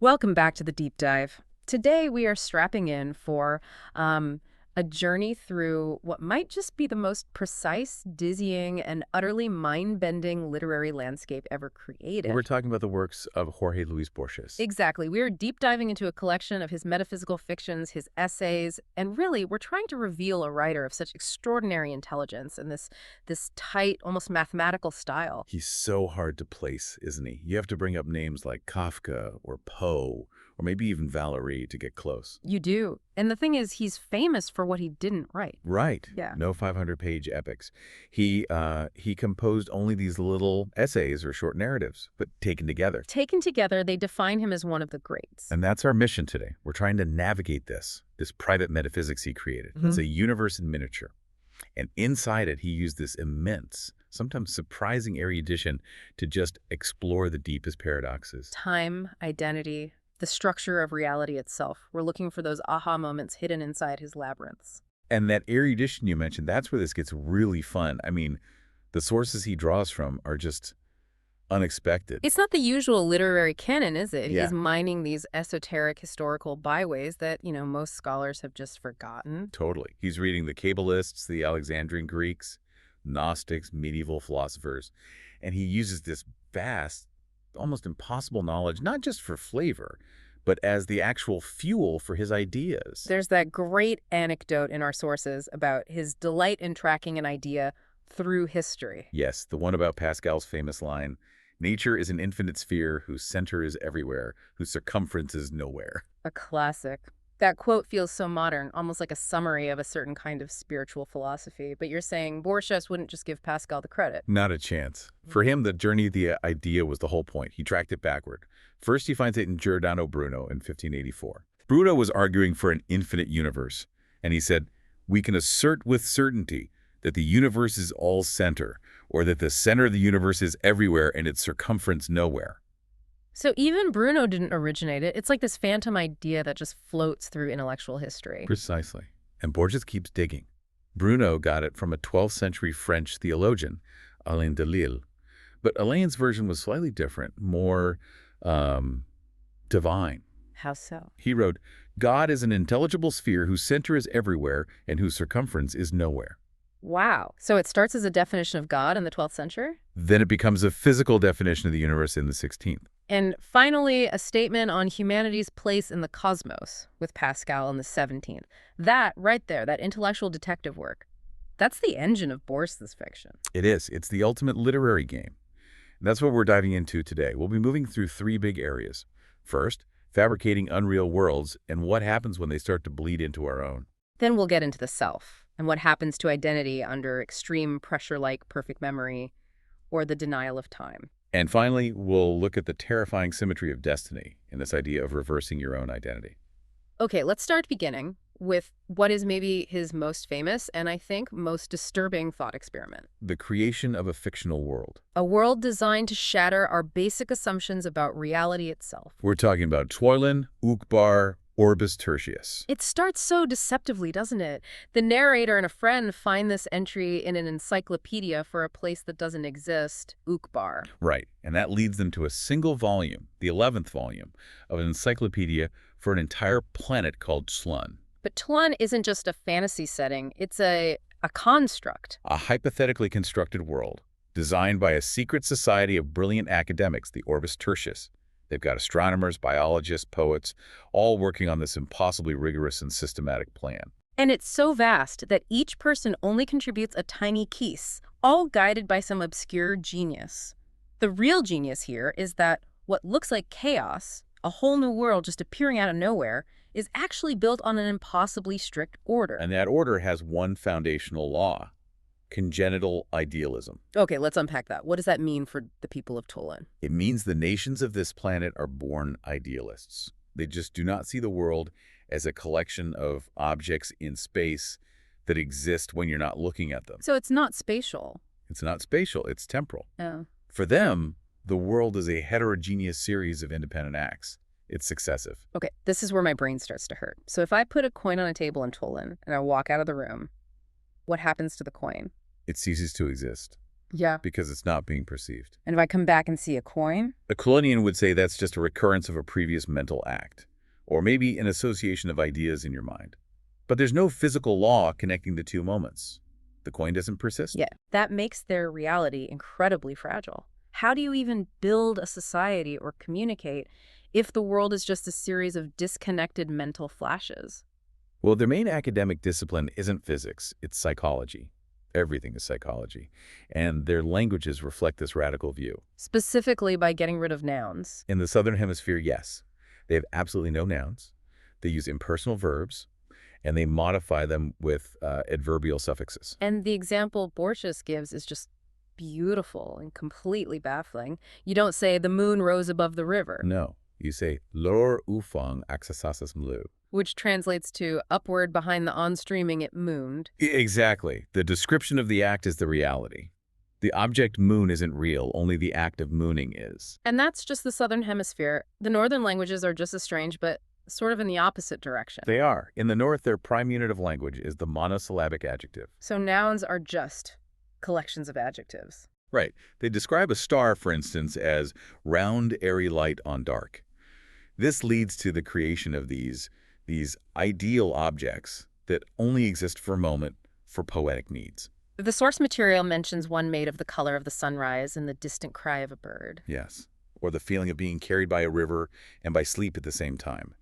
Welcome back to the deep dive. Today we are strapping in for a journey through what might just be the most precise, dizzying, and utterly mind-bending literary landscape ever We're created. talking about the works of Jorge Luis Borges. Exactly. We are deep diving into a collection of his metaphysical fictions, his essays, and really we're trying to reveal a writer of such extraordinary intelligence and this tight, almost mathematical style. He's so hard to place, isn't he? You have to bring up names like Kafka or Poe or maybe even Valerie to get close. You do. And the thing is, he's famous for what he didn't write. Right. Yeah. No 500-page epics. He composed only these little essays or short narratives, but taken together. Taken together, they define him as one of the greats. And that's our mission today. We're trying to navigate this private metaphysics he created. It's a universe in miniature. And inside it, he used this immense, sometimes surprising erudition to just explore the deepest paradoxes. Time, identity, the structure of reality itself. We're looking for those aha moments hidden inside his labyrinths. And that erudition you mentioned, that's where this gets really fun. I mean, the sources he draws from are just unexpected. It's not the usual literary canon, is it? Yeah. He's mining these esoteric historical byways that, most scholars have just forgotten. Totally. He's reading the Kabbalists, the Alexandrian Greeks, Gnostics, medieval philosophers, and he uses this vast, almost impossible knowledge, not just for flavor, but as the actual fuel for his ideas. There's that great anecdote in our sources about his delight in tracking an idea through history. Yes, the one about Pascal's famous line, "Nature is an infinite sphere whose center is everywhere, whose circumference is nowhere." A classic. That quote feels so modern, almost like a summary of a certain kind of spiritual philosophy. But you're saying Borges wouldn't just give Pascal the credit. Not a chance. For him, the journey of the idea was the whole point. He tracked it backward. First, he finds it in Giordano Bruno in 1584. Bruno was arguing for an infinite universe, and he said, "We can assert with certainty that the universe is all center, or that the center of the universe is everywhere and its circumference nowhere." So even Bruno didn't originate it. It's like this phantom idea that just floats through intellectual history. Precisely. And Borges keeps digging. Bruno got it from a 12th century French theologian, Alain de Lille. But Alain's version was slightly different, more divine. How so? He wrote, "God is an intelligible sphere whose center is everywhere and whose circumference is nowhere." Wow. So it starts as a definition of God in the 12th century? Then it becomes a physical definition of the universe in the 16th. And finally, a statement on humanity's place in the cosmos with Pascal in the 17th. That right there, that intellectual detective work, that's the engine of Borges' fiction. It is. It's the ultimate literary game. And that's what we're diving into today. We'll be moving through three big areas. First, fabricating unreal worlds and what happens when they start to bleed into our own. Then we'll get into the self and what happens to identity under extreme pressure like perfect memory or the denial of time. And finally, we'll look at the terrifying symmetry of destiny and this idea of reversing your own identity. Okay, let's start beginning with what is maybe his most famous and I think most disturbing thought experiment. The creation of a fictional world. A world designed to shatter our basic assumptions about reality itself. We're talking about Toilen, Ukbar, Orbis Tertius. It starts so deceptively, doesn't it? The narrator and a friend find this entry in an encyclopedia for a place that doesn't exist, Ukbar. Right, and that leads them to a single volume, the 11th volume, of an encyclopedia for an entire planet called Tlun. But Tlun isn't just a fantasy setting, it's a construct. A hypothetically constructed world, designed by a secret society of brilliant academics, the Orbis Tertius. They've got astronomers, biologists, poets, all working on this impossibly rigorous and systematic plan. And it's so vast that each person only contributes a tiny piece, all guided by some obscure genius. The real genius here is that what looks like chaos, a whole new world just appearing out of nowhere, is actually built on an impossibly strict order. And that order has one foundational law: congenital idealism. Okay, let's unpack that. What does that mean for the people of Tolan? It means the nations of this planet are born idealists. They just do not see the world as a collection of objects in space that exist when you're not looking at them. So it's not spatial. It's not spatial, it's temporal. Oh. For them, the world is a heterogeneous series of independent acts. It's successive. Okay, this is where my brain starts to hurt. So if I put a coin on a table in Tolan and I walk out of the room, what happens to the coin? It ceases to exist. Yeah. because it's not being perceived. And if I come back and see a coin? A Colonian would say that's just a recurrence of a previous mental act, or maybe an association of ideas in your mind. But there's no physical law connecting the two moments. The coin doesn't persist. Yeah. That makes their reality incredibly fragile. How do you even build a society or communicate if the world is just a series of disconnected mental flashes? Well, their main academic discipline isn't physics, it's psychology. Everything is psychology. And their languages reflect this radical view. Specifically by getting rid of nouns. In the Southern Hemisphere, yes. They have absolutely no nouns. They use impersonal verbs, and they modify them with adverbial suffixes. And the example Borges gives is just beautiful and completely baffling. You don't say the moon rose above the river. No, you say lor ufang axasasas mlu. Which translates to upward behind the on-streaming it mooned. Exactly. The description of the act is the reality. The object moon isn't real, only the act of mooning is. And that's just the Southern Hemisphere. The Northern languages are just as strange, but sort of in the opposite direction. They are. In the North, their prime unit of language is the monosyllabic adjective. So nouns are just collections of adjectives. Right. They describe a star, for instance, as round, airy light on dark. This leads to the creation of these ideal objects that only exist for a moment for poetic needs. The source material mentions one made of the color of the sunrise and the distant cry of a bird. Yes. Or the feeling of being carried by a river and by sleep at the same time.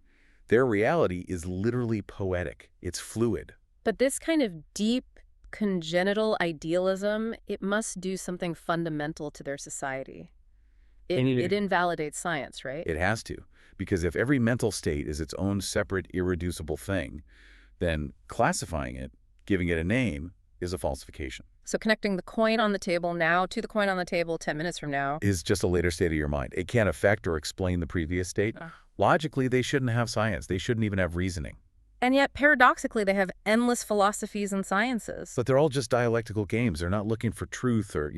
Their reality is literally poetic. It's fluid. But this kind of deep, congenital idealism, it must do something fundamental to their society. It invalidates science, right? It has to. Because if every mental state is its own separate, irreducible thing, then classifying it, giving it a name, is a falsification. So connecting the coin on the table now to the coin on the table 10 minutes from now is just a later state of your mind. It can't affect or explain the previous state. Logically, they shouldn't have science. They shouldn't even have reasoning. And yet, paradoxically, they have endless philosophies and sciences. But they're all just dialectical games. They're not looking for truth or,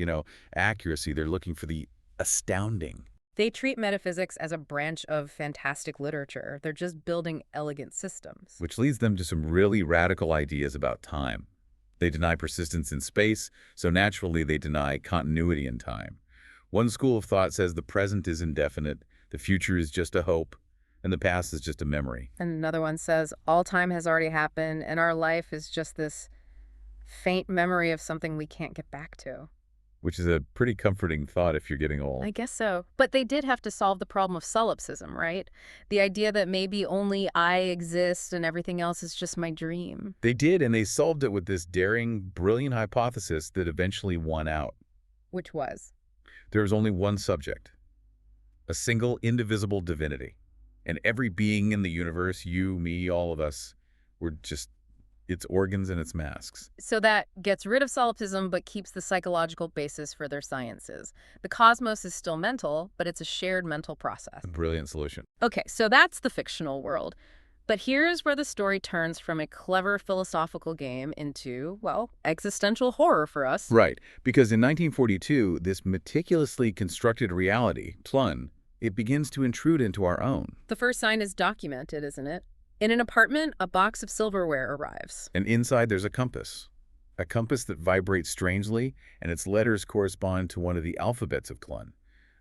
accuracy. They're looking for the astounding. They treat metaphysics as a branch of fantastic literature. They're just building elegant systems. Which leads them to some really radical ideas about time. They deny persistence in space, so naturally they deny continuity in time. One school of thought says the present is indefinite, the future is just a hope, and the past is just a memory. And another one says all time has already happened, and our life is just this faint memory of something we can't get back to. Which is a pretty comforting thought if you're getting old. I guess so. But they did have to solve the problem of solipsism, right? The idea that maybe only I exist and everything else is just my dream. They did, and they solved it with this daring, brilliant hypothesis that eventually won out. Which was? There was only one subject. A single, indivisible divinity. And every being in the universe, you, me, all of us, were just its organs and its masks. So that gets rid of solipsism but keeps the psychological basis for their sciences. The cosmos is still mental, but it's a shared mental process. A brilliant solution. Okay, so that's the fictional world. But here's where the story turns from a clever philosophical game into, well, existential horror for us. Right, because in 1942, this meticulously constructed reality, Tlun, it begins to intrude into our own. The first sign is documented, isn't it? In an apartment, a box of silverware arrives. And inside there's a compass that vibrates strangely, and its letters correspond to one of the alphabets of Tlun,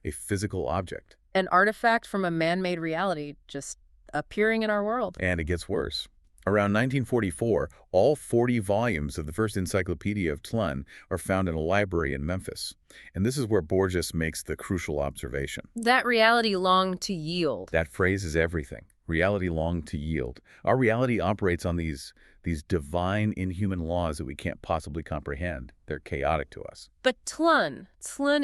a physical object. An artifact from a man-made reality just appearing in our world. And it gets worse. Around 1944, all 40 volumes of the first encyclopedia of Tlun are found in a library in Memphis. And this is where Borges makes the crucial observation. That reality longed to yield. That phrase is everything. Reality longed to yield. Our reality operates on these divine, inhuman laws that we can't possibly comprehend. They're chaotic to us. But Tlun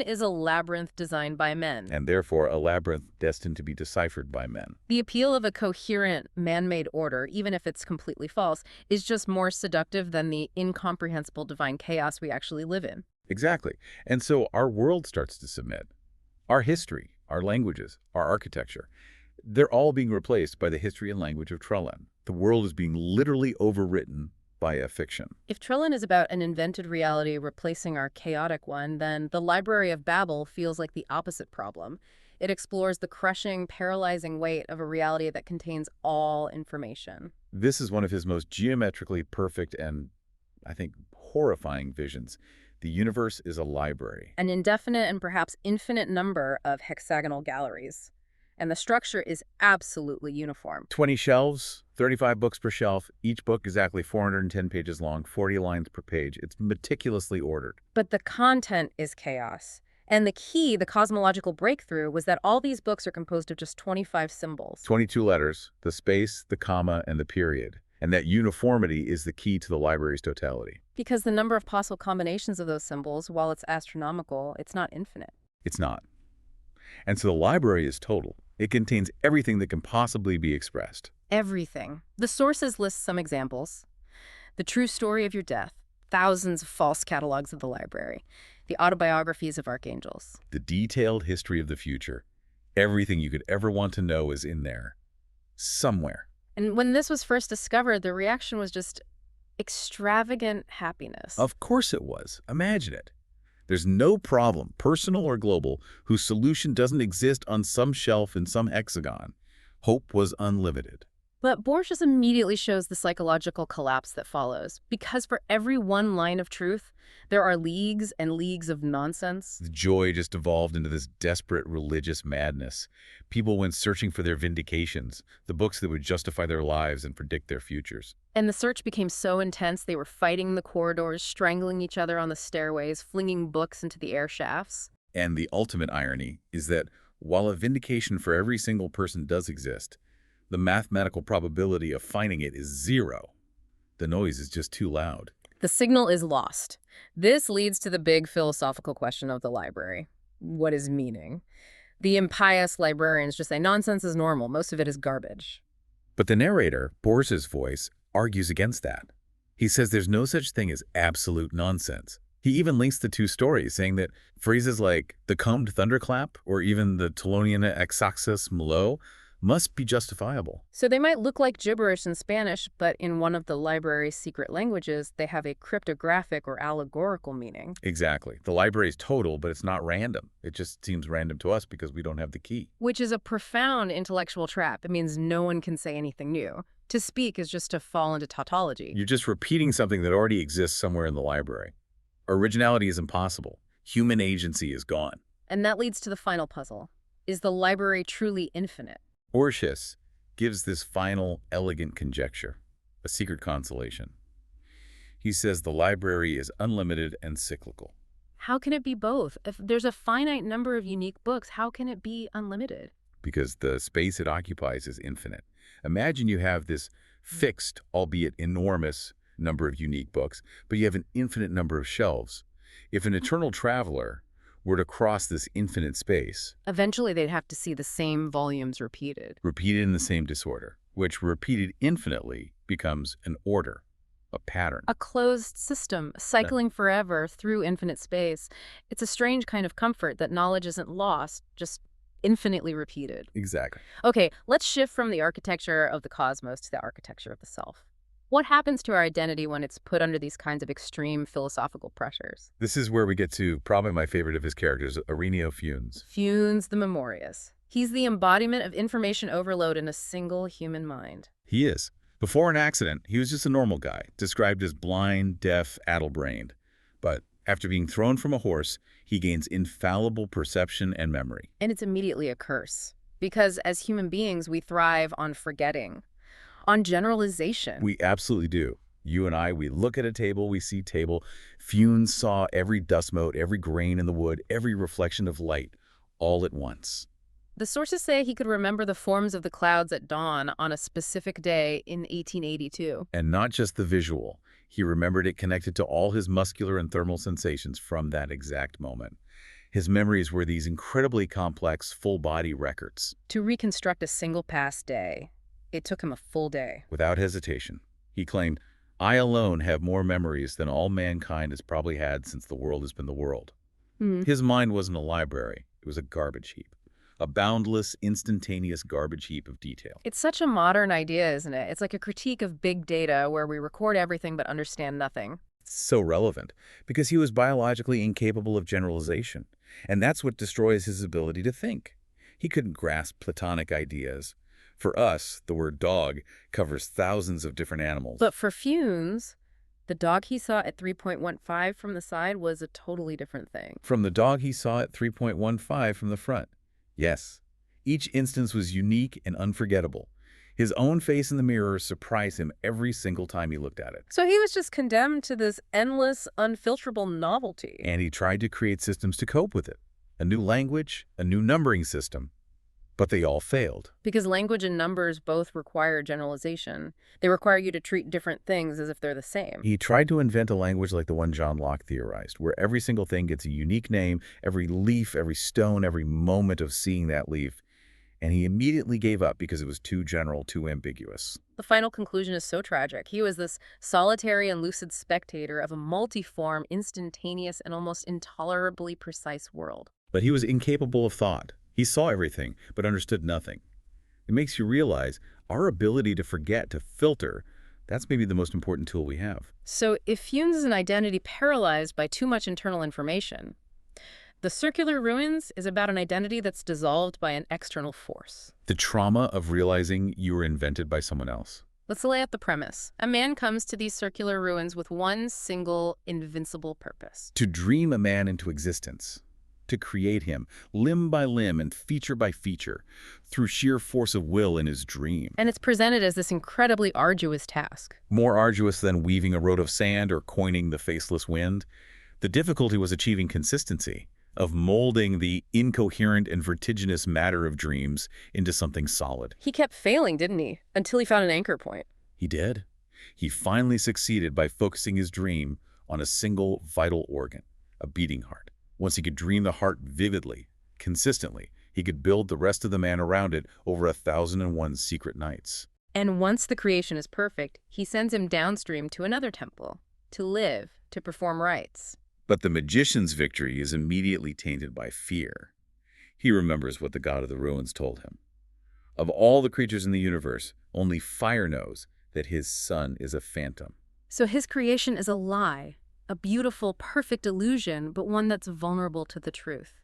is a labyrinth designed by men. And therefore, a labyrinth destined to be deciphered by men. The appeal of a coherent, man-made order, even if it's completely false, is just more seductive than the incomprehensible divine chaos we actually live in. Exactly. And so our world starts to submit. Our history, our languages, our architecture, they're all being replaced by the history and language of Trellin. The world is being literally overwritten by a fiction. If Trellin is about an invented reality replacing our chaotic one, then the Library of Babel feels like the opposite problem. It explores the crushing, paralyzing weight of a reality that contains all information. This is one of his most geometrically perfect and, I think, horrifying visions. The universe is a library. An indefinite and perhaps infinite number of hexagonal galleries. And the structure is absolutely uniform. 20 shelves, 35 books per shelf, each book exactly 410 pages long, 40 lines per page. It's meticulously ordered. But the content is chaos. And the key, the cosmological breakthrough, was that all these books are composed of just 25 symbols. 22 letters, the space, the comma, and the period. And that uniformity is the key to the library's totality. Because the number of possible combinations of those symbols, while it's astronomical, it's not infinite. It's not. And so the library is total. It contains everything that can possibly be expressed. Everything. The sources list some examples. The true story of your death, thousands of false catalogs of the library, the autobiographies of archangels. The detailed history of the future. Everything you could ever want to know is in there. Somewhere. And when this was first discovered, the reaction was just extravagant happiness. Of course it was. Imagine it. There's no problem, personal or global, whose solution doesn't exist on some shelf in some hexagon. Hope was unlimited. But Borges immediately shows the psychological collapse that follows, because for every one line of truth, there are leagues and leagues of nonsense. The joy just evolved into this desperate religious madness. People went searching for their vindications, the books that would justify their lives and predict their futures. And the search became so intense, they were fighting in the corridors, strangling each other on the stairways, flinging books into the air shafts. And the ultimate irony is that while a vindication for every single person does exist, the mathematical probability of finding it is 0. The noise is just too loud. The signal is lost. This leads to the big philosophical question of the library. What is meaning? The impious librarians just say nonsense is normal. Most of it is garbage. But the narrator, Borges' voice, argues against that. He says there's no such thing as absolute nonsense. He even links the two stories, saying that phrases like the combed thunderclap or even the Tolonian exaxis malo must be justifiable. So they might look like gibberish in Spanish, but in one of the library's secret languages, they have a cryptographic or allegorical meaning. Exactly. The library is total, but it's not random. It just seems random to us because we don't have the key. Which is a profound intellectual trap. It means no one can say anything new. To speak is just to fall into tautology. You're just repeating something that already exists somewhere in the library. Originality is impossible. Human agency is gone. And that leads to the final puzzle. Is the library truly infinite? Borges gives this final, elegant conjecture, a secret consolation. He says the library is unlimited and cyclical. How can it be both? If there's a finite number of unique books, how can it be unlimited? Because the space it occupies is infinite. Imagine you have this fixed, albeit enormous, number of unique books, but you have an infinite number of shelves. If an eternal traveler were to cross this infinite space, eventually they'd have to see the same volumes repeated in the same disorder, which repeated infinitely becomes an order, a pattern. A closed system, cycling forever through infinite space. It's a strange kind of comfort that knowledge isn't lost, just infinitely repeated. Exactly. Okay, let's shift from the architecture of the cosmos to the architecture of the self. What happens to our identity when it's put under these kinds of extreme philosophical pressures? This is where we get to probably my favorite of his characters, Ireneo Funes. Funes the Memorious. He's the embodiment of information overload in a single human mind. He is. Before an accident, he was just a normal guy, described as blind, deaf, addle-brained. But after being thrown from a horse, he gains infallible perception and memory. And it's immediately a curse. Because as human beings, we thrive on forgetting, on generalization. We absolutely do. You and I, we look at a table, we see table. Funes saw every dust mote, every grain in the wood, every reflection of light, all at once. The sources say he could remember the forms of the clouds at dawn on a specific day in 1882. And not just the visual. He remembered it connected to all his muscular and thermal sensations from that exact moment. His memories were these incredibly complex, full-body records. To reconstruct a single past day, it took him a full day. Without hesitation, he claimed, "I alone have more memories than all mankind has probably had since the world has been the world." His mind wasn't a library. It was a garbage heap. A boundless, instantaneous garbage heap of detail. It's such a modern idea, isn't it? It's like a critique of big data where we record everything but understand nothing. It's so relevant because he was biologically incapable of generalization. And that's what destroys his ability to think. He couldn't grasp Platonic ideas. For us, the word dog covers thousands of different animals. But for Funes, The dog he saw at 3.15 from the side was a totally different thing. From the dog he saw at 3.15 from the front. Yes, each instance was unique and unforgettable. His own face in the mirror surprised him every single time he looked at it. So he was just condemned to this endless, unfilterable novelty. And he tried to create systems to cope with it. A new language, a new numbering system. But they all failed. Because language and numbers both require generalization. They require you to treat different things as if they're the same. He tried to invent a language like the one John Locke theorized, where every single thing gets a unique name, every leaf, every stone, every moment of seeing that leaf. And he immediately gave up because it was too general, too ambiguous. The final conclusion is so tragic. He was this solitary and lucid spectator of a multiform, instantaneous, and almost intolerably precise world. But he was incapable of thought. He saw everything, but understood nothing. It makes you realize our ability to forget, to filter, that's maybe the most important tool we have. So if Yoon's is an identity paralyzed by too much internal information, the circular ruins is about an identity that's dissolved by an external force. The trauma of realizing you were invented by someone else. Let's lay out the premise. A man comes to these circular ruins with one single, invincible purpose. To dream a man into existence. To create him, limb by limb and feature by feature, through sheer force of will in his dream. And it's presented as this incredibly arduous task. More arduous than weaving a road of sand or coining the faceless wind. The difficulty was achieving consistency, of molding the incoherent and vertiginous matter of dreams into something solid. He kept failing, didn't he? Until he found an anchor point. He did. He finally succeeded by focusing his dream on a single vital organ, a beating heart. Once he could dream the heart vividly, consistently, he could build the rest of the man around it over 1,001 secret nights. And once the creation is perfect, he sends him downstream to another temple, to live, to perform rites. But the magician's victory is immediately tainted by fear. He remembers what the god of the ruins told him. Of all the creatures in the universe, only fire knows that his son is a phantom. So his creation is a lie, a beautiful, perfect illusion, but one that's vulnerable to the truth.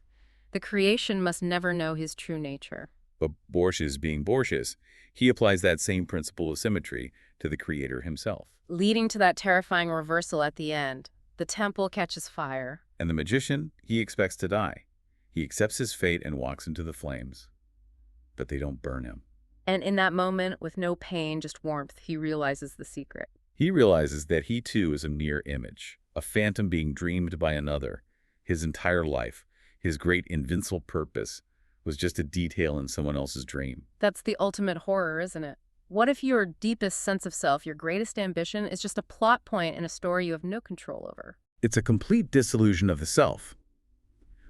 The creation must never know his true nature. But Borges being Borges, he applies that same principle of symmetry to the creator himself. Leading to that terrifying reversal at the end. The temple catches fire. And the magician, he expects to die. He accepts his fate and walks into the flames. But they don't burn him. And in that moment, with no pain, just warmth, he realizes the secret. He realizes that he too is a mere image, a phantom being dreamed by another. His entire life, his great invincible purpose, was just a detail in someone else's dream. That's the ultimate horror, isn't it? What if your deepest sense of self, your greatest ambition, is just a plot point in a story you have no control over? It's a complete disillusion of the self,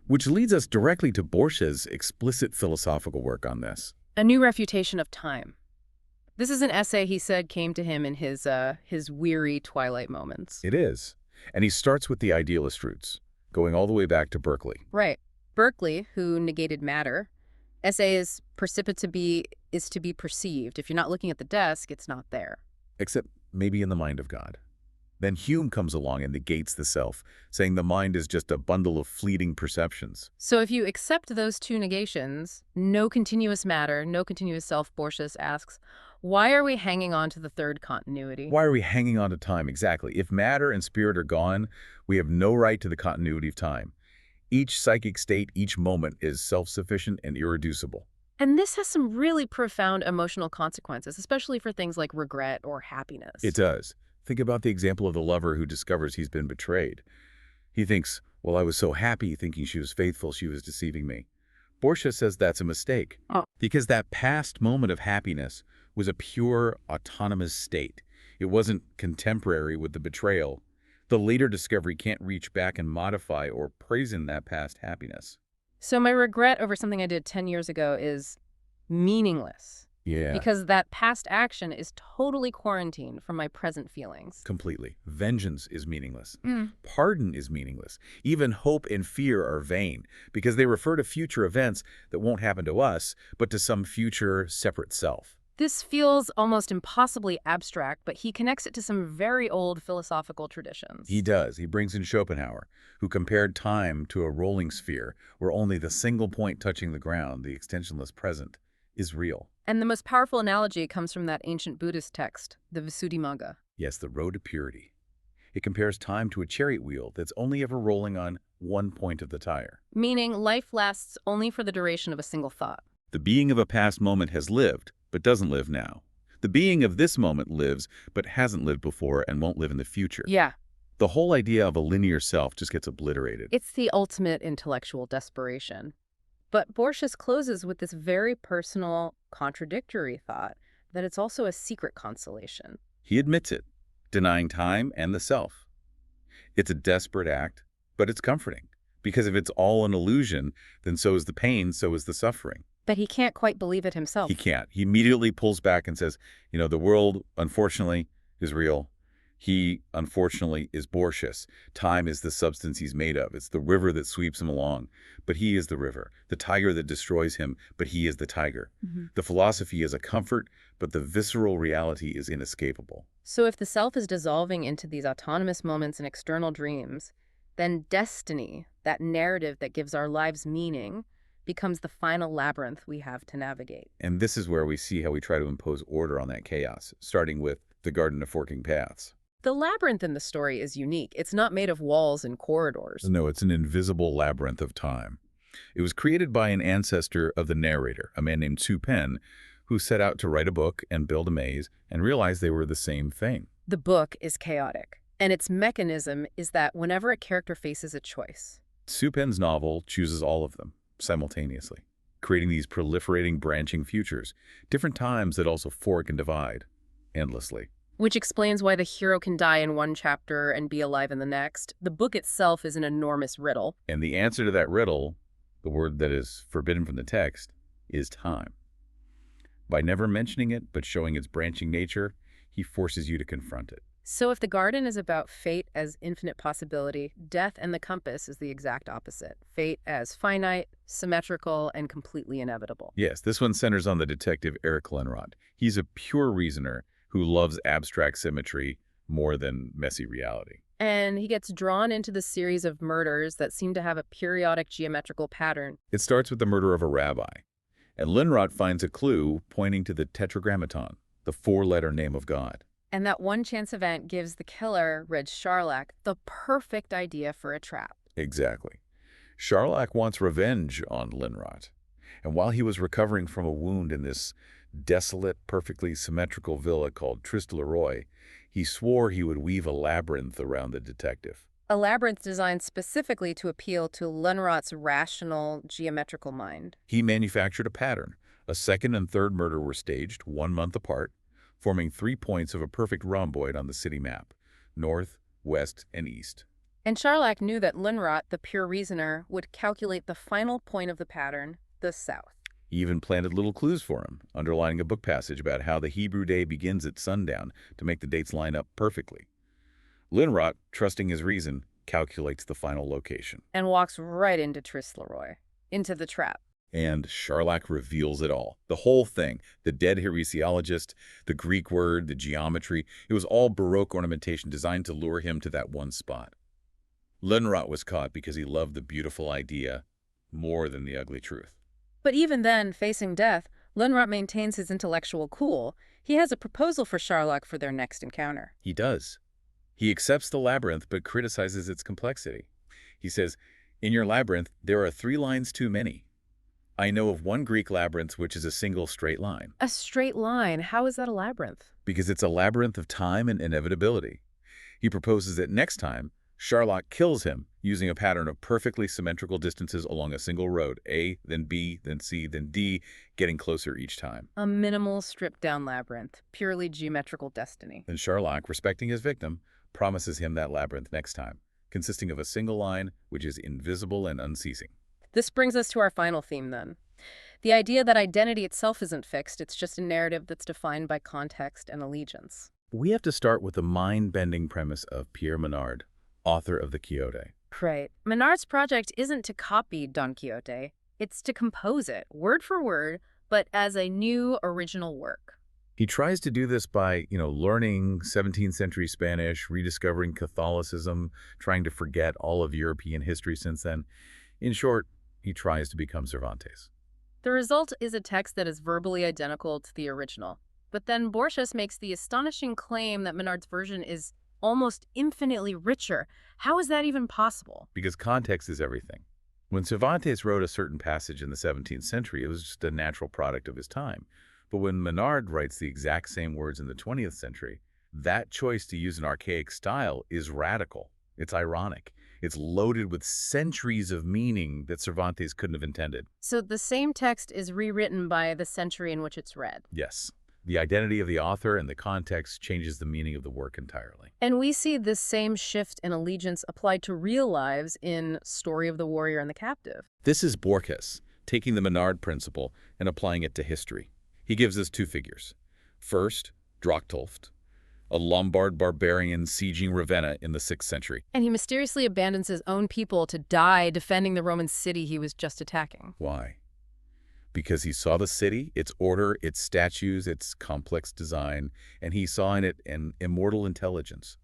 which leads us directly to Borges' explicit philosophical work on this. A new refutation of time. This is an essay he said came to him in his weary twilight moments. It is. And he starts with the idealist roots, going all the way back to Berkeley. Right. Berkeley, who negated matter. Essay is to be perceived. If you're not looking at the desk, it's not there. Except maybe in the mind of God. Then Hume comes along and negates the self, saying the mind is just a bundle of fleeting perceptions. So if you accept those two negations, no continuous matter, no continuous self, Borges asks, why are we hanging on to the third continuity? Why are we hanging on to time? Exactly. If matter and spirit are gone, we have no right to the continuity of time. Each psychic state, each moment is self-sufficient and irreducible. And this has some really profound emotional consequences, especially for things like regret or happiness. It does. Think about the example of the lover who discovers he's been betrayed. He thinks, well, I was so happy thinking she was faithful, she was deceiving me. Borges says that's a mistake. Because that past moment of happiness was a pure, autonomous state. It wasn't contemporary with the betrayal. The later discovery can't reach back and modify or poison that past happiness. So my regret over something I did 10 years ago is meaningless. Yeah. Because that past action is totally quarantined from my present feelings. Completely. Vengeance is meaningless. Pardon is meaningless. Even hope and fear are vain because they refer to future events that won't happen to us, but to some future separate self. This feels almost impossibly abstract, but he connects it to some very old philosophical traditions. He does. He brings in Schopenhauer, who compared time to a rolling sphere where only the single point touching the ground, the extensionless present, is real. And the most powerful analogy comes from that ancient Buddhist text, the Visuddhimagga. Yes, the road to purity. It compares time to a chariot wheel that's only ever rolling on one point of the tire. Meaning life lasts only for the duration of a single thought. The being of a past moment has lived, but doesn't live now. The being of this moment lives, but hasn't lived before and won't live in the future. Yeah, The whole idea of a linear self just gets obliterated. it's the ultimate intellectual desperation. But Borges closes with this very personal, contradictory thought that it's also a secret consolation. He admits it, denying time and the self. It's a desperate act, but it's comforting. Because if it's all an illusion, then so is the pain, so is the suffering. But he can't quite believe it himself. He can't. He immediately pulls back and says, the world, unfortunately, is real. He, unfortunately, is Borges. Time is the substance he's made of. It's the river that sweeps him along. But he is the river. The tiger that destroys him, but he is the tiger. The philosophy is a comfort, but the visceral reality is inescapable. So if the self is dissolving into these autonomous moments and external dreams, then destiny, that narrative that gives our lives meaning, becomes the final labyrinth we have to navigate. And this is where we see how we try to impose order on that chaos, starting with the Garden of Forking Paths. The labyrinth in the story is unique. It's not made of walls and corridors. No, it's an invisible labyrinth of time. It was created by an ancestor of the narrator, a man named Su Pen, who set out to write a book and build a maze and realized they were the same thing. The book is chaotic, and its mechanism is that whenever a character faces a choice, Su Pen's novel chooses all of them simultaneously, creating these proliferating branching futures, different times that also fork and divide endlessly. which explains why the hero can die in one chapter and be alive in the next. The book itself is an enormous riddle. And the answer to that riddle, the word that is forbidden from the text, is time. By never mentioning it, but showing its branching nature, he forces you to confront it. So if the garden is about fate as infinite possibility, death and the compass is the exact opposite. Fate as finite, symmetrical, and completely inevitable. Yes, this one centers on the detective Eric Lenrod. He's a pure reasoner who loves abstract symmetry more than messy reality. And he gets drawn into the series of murders that seem to have a periodic geometrical pattern. It starts with the murder of a rabbi, and Lenrod finds a clue pointing to the Tetragrammaton, the four-letter name of God. And that one chance event gives the killer, Reg Charlac, the perfect idea for a trap. Exactly. Charlac wants revenge on Lenrod, and while he was recovering from a wound in this desolate, perfectly symmetrical villa called Triste-Leroy, he swore he would weave a labyrinth around the detective. A labyrinth designed specifically to appeal to Lenrod's rational, geometrical mind. He manufactured a pattern. A second and third murder were staged 1 month apart, forming 3 points of a perfect rhomboid on the city map, north, west, and east. And Charlac knew that Lenrod, the pure reasoner, would calculate the final point of the pattern, the south. He even planted little clues for him, underlining a book passage about how the Hebrew day begins at sundown to make the dates line up perfectly. Lenrod, trusting his reason, calculates the final location. And walks right into Triste-Leroy, into the trap. And Charlac reveals it all. The whole thing, the dead heresiologist, the Greek word, the geometry, it was all Baroque ornamentation designed to lure him to that one spot. Lenrod was caught because he loved the beautiful idea more than the ugly truth. But even then, facing death, Lenrod maintains his intellectual cool. He has a proposal for Charlac for their next encounter. He does. He accepts the labyrinth but criticizes its complexity. He says, "In your labyrinth, there are 3 lines too many. I know of one Greek labyrinth which is a single straight line." A straight line? How is that a labyrinth? Because it's a labyrinth of time and inevitability. He proposes that next time, Charlac kills him using a pattern of perfectly symmetrical distances along a single road, A, then B, then C, then D, getting closer each time. A minimal, stripped-down labyrinth, purely geometrical destiny. Then Charlac, respecting his victim, promises him that labyrinth next time, consisting of a single line which is invisible and unceasing. This brings us to our final theme, then. The idea that identity itself isn't fixed, it's just a narrative that's defined by context and allegiance. We have to start with the mind-bending premise of Pierre Menard, author of the Quixote. Right. Menard's project isn't to copy Don Quixote. It's to compose it, word for word, but as a new original work. He tries to do this by, learning 17th century Spanish, rediscovering Catholicism, trying to forget all of European history since then. In short, he tries to become Cervantes. The result is a text that is verbally identical to the original. But then Borges makes the astonishing claim that Menard's version is almost infinitely richer. How is that even possible? Because context is everything. When Cervantes wrote a certain passage in the 17th century, it was just a natural product of his time. But when Menard writes the exact same words in the 20th century, that choice to use an archaic style is radical. It's ironic. It's loaded with centuries of meaning that Cervantes couldn't have intended. So the same text is rewritten by the century in which it's read. Yes, the identity of the author and the context changes the meaning of the work entirely. And we see this same shift in allegiance applied to real lives in Story of the Warrior and the Captive. This is Borges, taking the Menard principle and applying it to history. He gives us two figures. First, Drochtulft, a Lombard barbarian sieging Ravenna in the 6th century. And he mysteriously abandons his own people to die defending the Roman city he was just attacking. Why? Because he saw the city, its order, its statues, its complex design, and he saw in it an immortal intelligence.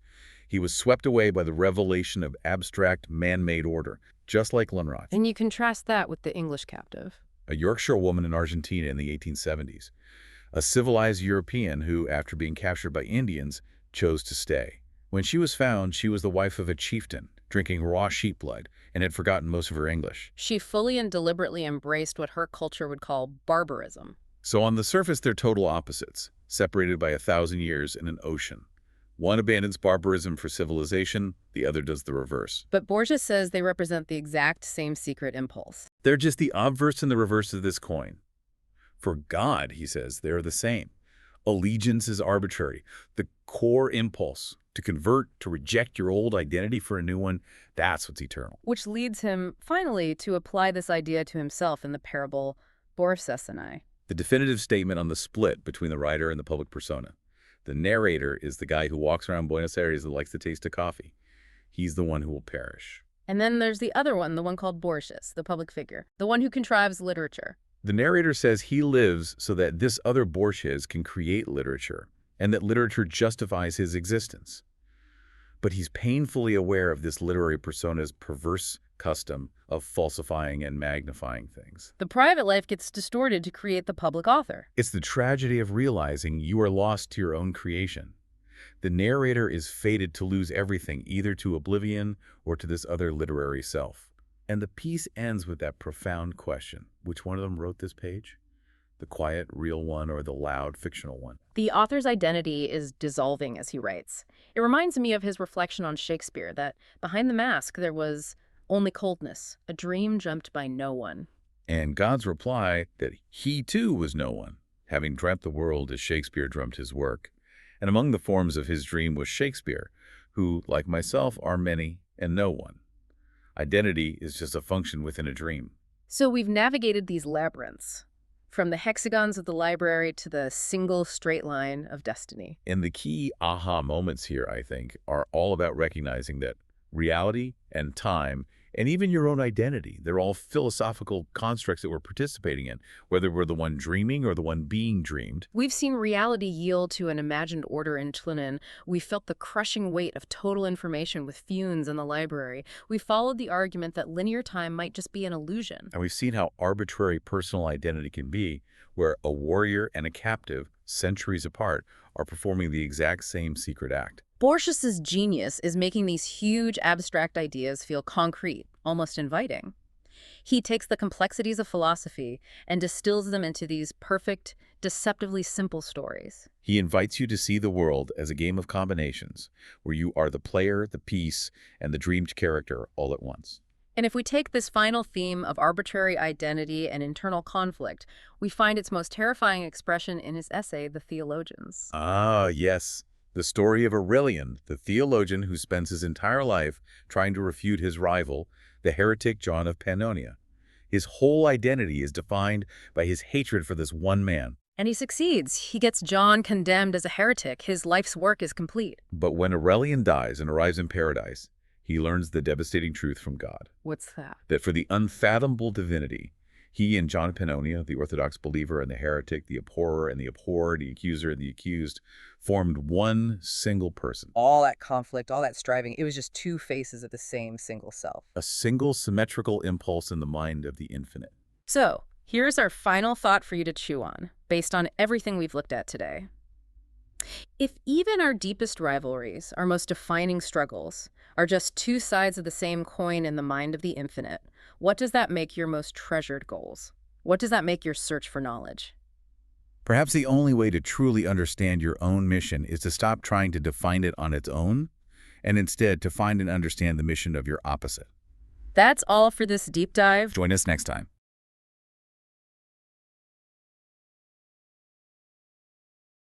He was swept away by the revelation of abstract, man-made order, just like Lunrod, And you contrast that with the English captive. a Yorkshire woman in Argentina in the 1870s. A civilized European who, after being captured by Indians, chose to stay. When she was found, she was the wife of a chieftain, drinking raw sheep blood, and had forgotten most of her English. She fully and deliberately embraced what her culture would call barbarism. So on the surface, they're total opposites, separated by 1,000 years in an ocean. One abandons barbarism for civilization, the other does the reverse. But Borges says they represent the exact same secret impulse. They're just the obverse and the reverse of this coin. For God, he says, they're the same. Allegiance is arbitrary. The core impulse to convert, to reject your old identity for a new one, that's what's eternal. Which leads him, finally, to apply this idea to himself in the parable Borges and I. The definitive statement on the split between the writer and the public persona. The narrator is the guy who walks around Buenos Aires and likes the taste of coffee. He's the one who will perish. And then there's the other one, the one called Borges, the public figure, the one who contrives literature. The narrator says he lives so that this other Borges can create literature, and that literature justifies his existence. But he's painfully aware of this literary persona's perverse custom of falsifying and magnifying things. The private life gets distorted to create the public author. It's the tragedy of realizing you are lost to your own creation. The narrator is fated to lose everything, either to oblivion or to this other literary self. And the piece ends with that profound question. Which one of them wrote this page? The quiet, real one or the loud, fictional one? The author's identity is dissolving as he writes. It reminds me of his reflection on Shakespeare, that behind the mask there was only coldness, a dream dreamt by no one. And God's reply that he too was no one, having dreamt the world as Shakespeare dreamt his work. And among the forms of his dream was Shakespeare, who, like myself, are many and no one. Identity is just a function within a dream. So we've navigated these labyrinths, from the hexagons of the library to the single straight line of destiny. And the key aha moments here, I think, are all about recognizing that reality and time and even your own identity, they're all philosophical constructs that we're participating in, whether we're the one dreaming or the one being dreamed. We've seen reality yield to an imagined order in Tlönen. We felt the crushing weight of total information with Funes in the library. We followed the argument that linear time might just be an illusion. And we've seen how arbitrary personal identity can be, where a warrior and a captive, centuries apart, are performing the exact same secret act. Borges's genius is making these huge abstract ideas feel concrete, almost inviting. He takes the complexities of philosophy and distills them into these perfect, deceptively simple stories. He invites you to see the world as a game of combinations, where you are the player, the piece, and the dreamed character all at once. And if we take this final theme of arbitrary identity and internal conflict, we find its most terrifying expression in his essay, The Theologians. Ah, yes. The story of Aurelian, the theologian who spends his entire life trying to refute his rival, the heretic John of Pannonia. His whole identity is defined by his hatred for this one man. And he succeeds. He gets John condemned as a heretic. His life's work is complete. But when Aurelian dies and arrives in paradise, he learns the devastating truth from God. What's that? That for the unfathomable divinity, he and John of Pannonia, the Orthodox believer and the heretic, the abhorrer and the abhorred, the accuser and the accused, formed one single person. All that conflict, all that striving, it was just two faces of the same single self. A single symmetrical impulse in the mind of the infinite. So, here's our final thought for you to chew on, based on everything we've looked at today. If even our deepest rivalries, our most defining struggles, are just two sides of the same coin in the mind of the infinite, what does that make your most treasured goals? What does that make your search for knowledge? Perhaps the only way to truly understand your own mission is to stop trying to define it on its own, and instead to find and understand the mission of your opposite. That's all for this deep dive. Join us next time.